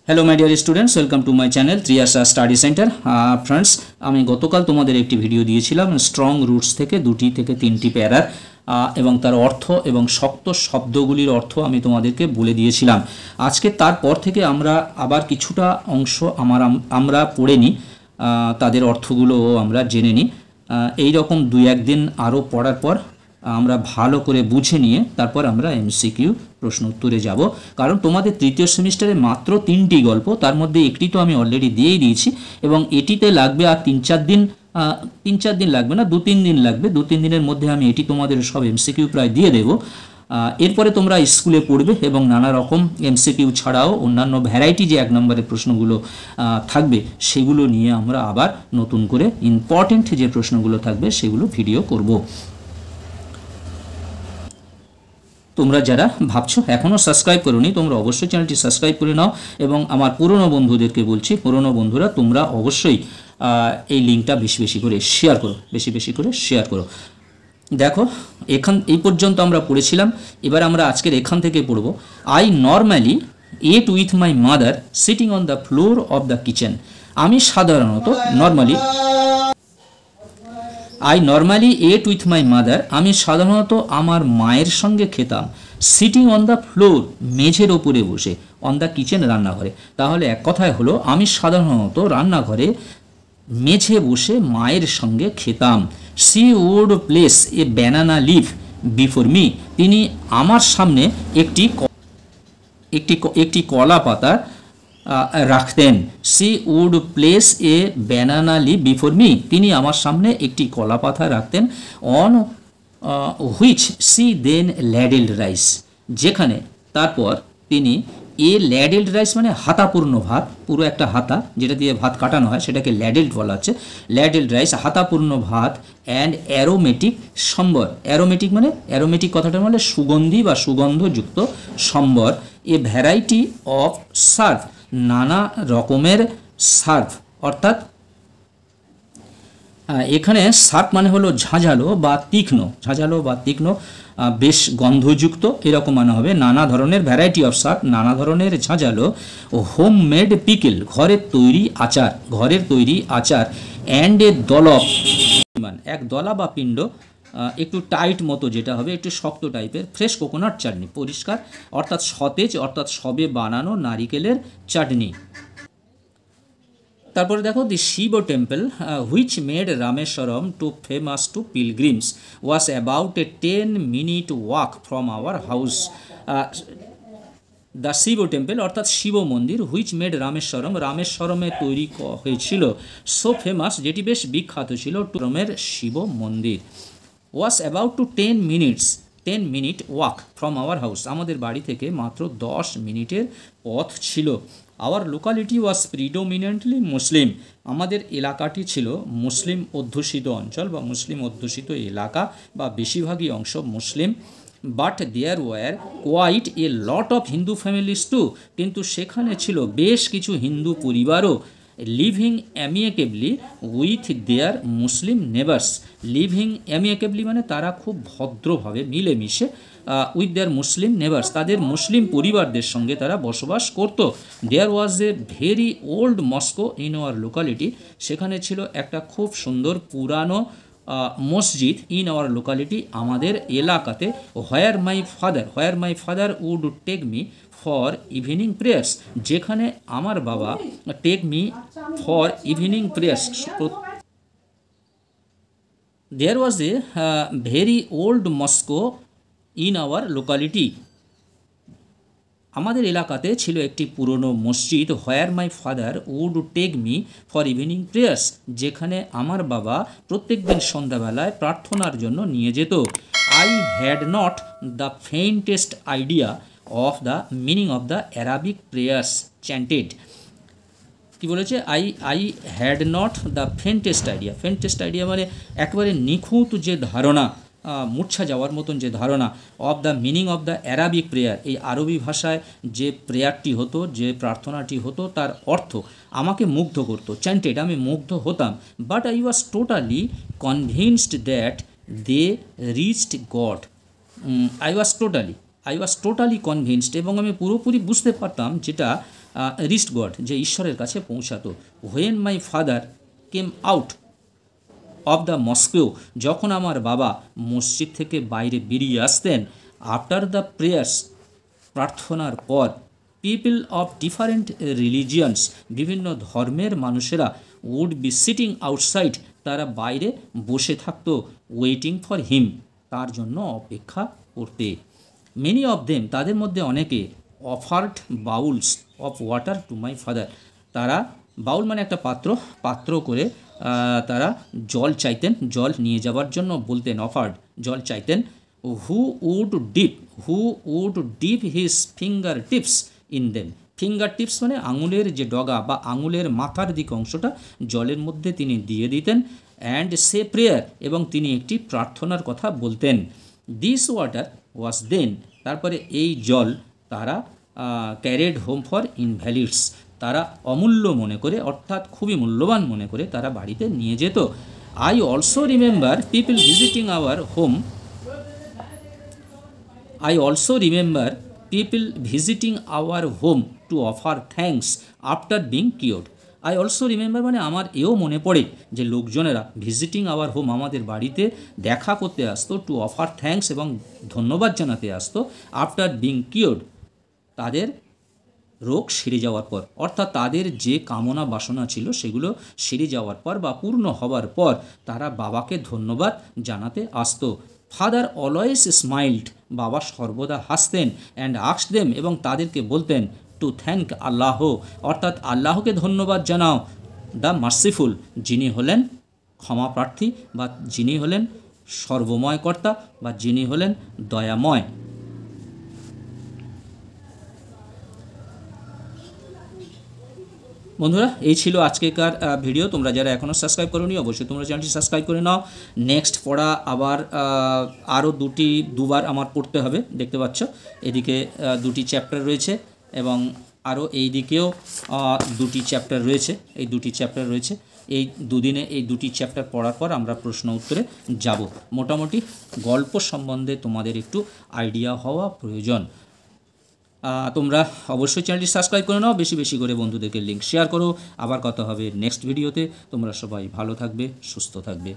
Hello my dear students, welcome to my channel Triyasha study centre. Friends, আমি গতকাল তোমাদের একটি ভিডিও দিয়েছিলাম স্ট্রং রুটস থেকে দুটি থেকে তিনটি প্যারার এবং তার অর্থ এবং শক্ত শব্দগুলির অর্থ আমি তোমাদেরকে বলে দিয়েছিলাম। আজকে তারপর থেকে আমরা আবার কিছুটা অংশ আমরা পড়ে নিই, তাদের অর্থগুলো আমরা জেনে নিই। এই রকম দুই একদিন আরও পড়ার পর আমরা ভালো করে বুঝে নিয়ে তারপর আমরা এমসিকিউ প্রশ্ন উত্তরে যাব। কারণ তোমাদের তৃতীয় সেমিস্টারে মাত্র 3টি গল্প, তার মধ্যে একটি তো আমি অলরেডি দিয়েই দিয়েছি এবং এটিতে লাগবে আর তিন চার দিন লাগবে না, 2-3 দিন লাগবে। 2-3 দিনের মধ্যে আমি এটি তোমাদের সব এমসিকিউ প্রায় দিয়ে দেবো। এরপরে তোমরা স্কুলে পড়বে এবং নানা রকম এমসিকিউ ছাড়াও অন্যান্য ভ্যারাইটি যে 1 নম্বরের প্রশ্নগুলো থাকবে সেগুলো নিয়ে আমরা আবার নতুন করে ইম্পর্টেন্ট যে প্রশ্নগুলো থাকবে সেগুলো ভিডিও করব। তোমরা যারা ভাবছো এখনও সাবস্ক্রাইব করোনি, তোমরা অবশ্যই চ্যানেলটি সাবস্ক্রাইব করে নাও এবং আমার পুরনো বন্ধুদেরকে বলছি, পুরনো বন্ধুরা তোমরা অবশ্যই এই লিঙ্কটা বেশি বেশি করে শেয়ার করো। দেখো, এই পর্যন্ত আমরা পড়েছিলাম। এবার আমরা আজকের এখান থেকে পড়ব। I normally ate with my mother sitting on the floor of the kitchen. আমি সাধারণত I normally ate with my mother, আমি সাধারণত আমার মায়ের সঙ্গে খেতাম। সিটিং অন দ্য ফ্লোর, মেঝের ওপরে বসে, অন দ্য কিচেন, রান্নাঘরে। তাহলে এক কথায় হলো আমি সাধারণত রান্নাঘরে মেঝে বসে মায়ের সঙ্গে খেতাম। She would place a banana leaf before me, তিনি আমার সামনে একটি কলা পাতা রাখতেন। She would place a banana leaf before me, তিনি আমার সামনে একটি কলা পাতা রাখতেন। On which she then ladled rice, যেখানে তারপর তিনি ল্যাডেলড রাইস মানে হাতাপূর্ণ ভাত, পুরো একটা হাতা যেটা দিয়ে ভাত কাটানো হয় সেটাকে ল্যাডেলড বলা হচ্ছে। ল্যাডেলড রাইস, হাতাপূর্ণ ভাত, অ্যান্ড অ্যারোমেটিক সম্বর। অ্যারোমেটিক কথাটা মানে সুগন্ধি বা সুগন্ধযুক্ত সম্বর। এ ভ্যারাইটি অফ সার্ভ, নানা রকমের সার্ভ, অর্থাৎ এখানে সার্ভ মানে হলো ঝাঁঝালো বা তীক্ষ্ণ, বেশ গন্ধযুক্ত এরকম মানে হবে। নানা ধরনের ভ্যারাইটি অফ সার্ভ, নানা ধরনের ঝাঁঝালো। হোম মেড পিকেল, ঘরের তৈরি আচার। অ্যান্ড এ দলপ, এক দলা বা পিণ্ড, একটু টাইট মতো যেটা হবে, একটু শক্ত টাইপের। ফ্রেশ কোকোনাট চাটনি, পরিষ্কার অর্থাৎ সতেজ, অর্থাৎ সবে বানানো নারিকেলের চাটনি। তারপরে দেখো, the Shiva temple which made Rameswaram too famous to pilgrims was about a 10-minute walk from our house. The Shiva temple অর্থাৎ শিব মন্দির, হুইচ মেড রামেশ্বরমে তৈরি হয়েছিল, সো ফেমাস যেটি বেশ বিখ্যাত ছিল, টুরমের শিব মন্দির। Was about to 10-minute walk from our house, আমাদের বাড়ি থেকে মাত্র 10 মিনিটের পথ ছিল। Our locality was predominantly Muslim, আমাদের এলাকাটি ছিল মুসলিম অধ্যুষিত অঞ্চল বা মুসলিম অধ্যুষিত এলাকা বা বেশিরভাগই অংশ মুসলিম। But there were quite a lot of Hindu families too, কিন্তু সেখানে ছিল বেশ কিছু হিন্দু পরিবারও। Living amicably with their Muslim neighbours, living amicably মানে তারা খুব ভদ্রভাবে মিলেমিশে, উইথ দেয়ার মুসলিম নেবার্স, তাদের মুসলিম পরিবারদের সঙ্গে তারা বসবাস করত। There was a very old mosque in our locality, সেখানে ছিল একটা খুব সুন্দর পুরানো মসজিদ ইন আওয়ার লোকালিটি, আমাদের এলাকাতে। Where my father would take me for evening prayers, যেখানে আমার বাবা take me for evening prayers. There was a very old mosque in our locality, আমাদের এলাকাতে ছিল একটি পুরনো মসজিদ। Where my father would take me for evening prayers, যেখানে আমার বাবা প্রত্যেক দিন সন্ধ্যাবেলায় প্রার্থনার জন্য নিয়ে যেত। I had not the faintest idea of the meaning of the Arabic prayers chanted. কি বলেছে? I had not the faintest idea মানে একেবারে নিখুঁত যে ধারণা, মূর্ছা যাওয়ার মতন যে ধারণা, of the meaning of the Arabic prayer, এই আরবি ভাষায় যে প্রেয়ারটি হতো, যে প্রার্থনাটি হতো তার অর্থ আমাকে মুগ্ধ করতো। চ্যান্টেড, আমি মুগ্ধ হতাম। But I was totally convinced that they reached God. I was totally convinced, এবং আমি পুরোপুরি বুঝতে পারতাম যেটা রিস্ট গড, যে ঈশ্বরের কাছে পৌঁছাতো। When my father came out of the mosque, যখন আমার বাবা মসজিদ থেকে বাইরে বেরিয়ে আসতেন, আফটার দ্য প্রেয়ার্স, প্রার্থনার পর, পিপল অফ ডিফারেন্ট রিলিজিয়ান্স, বিভিন্ন ধর্মের মানুষেরা, উড বি সিটিং আউটসাইড, তারা বাইরে বসে থাকতো, ওয়েটিং ফর হিম, তার জন্য অপেক্ষা করতে। মেনি অফ দেম, তাদের মধ্যে অনেকে, offered bowels of water to my father, তারা, বাউল মানে একটা পাত্র করে তারা জল চাইতেন, জল নিয়ে যাওয়ার জন্য বলতেন, অফার্ড, জল চাইতেন। Who would dip his finger tips in them, finger tips মানে আঙুলের যে ডগা বা আঙুলের মাথার দিক অংশটা জলের মধ্যে তিনি দিয়ে দিতেন। অ্যান্ড সে প্রেয়ার, এবং তিনি একটি প্রার্থনার কথা বলতেন। দিস ওয়াটার ওয়াজ দেন, তারপরে এই জল তারা ক্যারেড হোম ফর ইনভ্যালিডস, তারা অমূল্য মনে করে, অর্থাৎ খুবই মূল্যবান মনে করে তারা বাড়িতে নিয়ে যেত। I also remember people visiting our home, I also remember people visiting our home to offer thanks after being cured. I also remember মানে আমার এও মনে পড়ে যে লোকজনেরা ভিজিটিং আওয়ার হোম, আমাদের বাড়িতে দেখা করতে আসতো, টু অফার থ্যাঙ্কস, এবং ধন্যবাদ জানাতে আসতো, আফটার বিং কিওর্ড, তাদের রোগ সেরে যাওয়ার পর, অর্থাৎ তাদের যে কামনা বাসনা ছিল সেগুলো সেরে যাওয়ার পর বা পূর্ণ হওয়ার পর তারা বাবাকে ধন্যবাদ জানাতে আসতো। ফাদার অলওয়েজ স্মাইল্ড, বাবা সর্বদা হাসতেন। অ্যান্ড আস্কড দেম, এবং তাদেরকে বলতেন, টু থ্যাঙ্ক আল্লাহ, অর্থাৎ আল্লাহকে ধন্যবাদ জানাও, দ্য মার্সিফুল, যিনি হলেন ক্ষমা প্রার্থী, বা যিনি হলেন সর্বময় কর্তা, বা যিনি হলেন দয়াময়। বন্ধুরা, এই ছিল আজকেকার ভিডিও। তোমরা যারা এখনও সাবস্ক্রাইব করোনি অবশ্যই তোমরা চ্যানেলটি সাবস্ক্রাইব করে নাও। নেক্সট পড়া আবার আরও দুবার আমার পড়তে হবে, দেখতে পাচ্ছ এদিকে 2টি চ্যাপ্টার রয়েছে, এবং আরও এই দিকেও 2টি চ্যাপ্টার রয়েছে, এই 2টি চ্যাপ্টার রয়েছে। এই দুদিনে এই 2টি চ্যাপ্টার পড়ার পর আমরা প্রশ্ন উত্তরে যাব। মোটামুটি গল্প সম্বন্ধে তোমাদের একটু আইডিয়া হওয়া প্রয়োজন। তোমরা অবশ্যই চ্যানেলটি সাবস্ক্রাইব করে নাও, বেশি বেশি করে বন্ধুদেরকে লিঙ্ক শেয়ার করো। আবার কথা হবে নেক্সট ভিডিওতে। তোমরা সবাই ভালো থাকবে, সুস্থ থাকবে।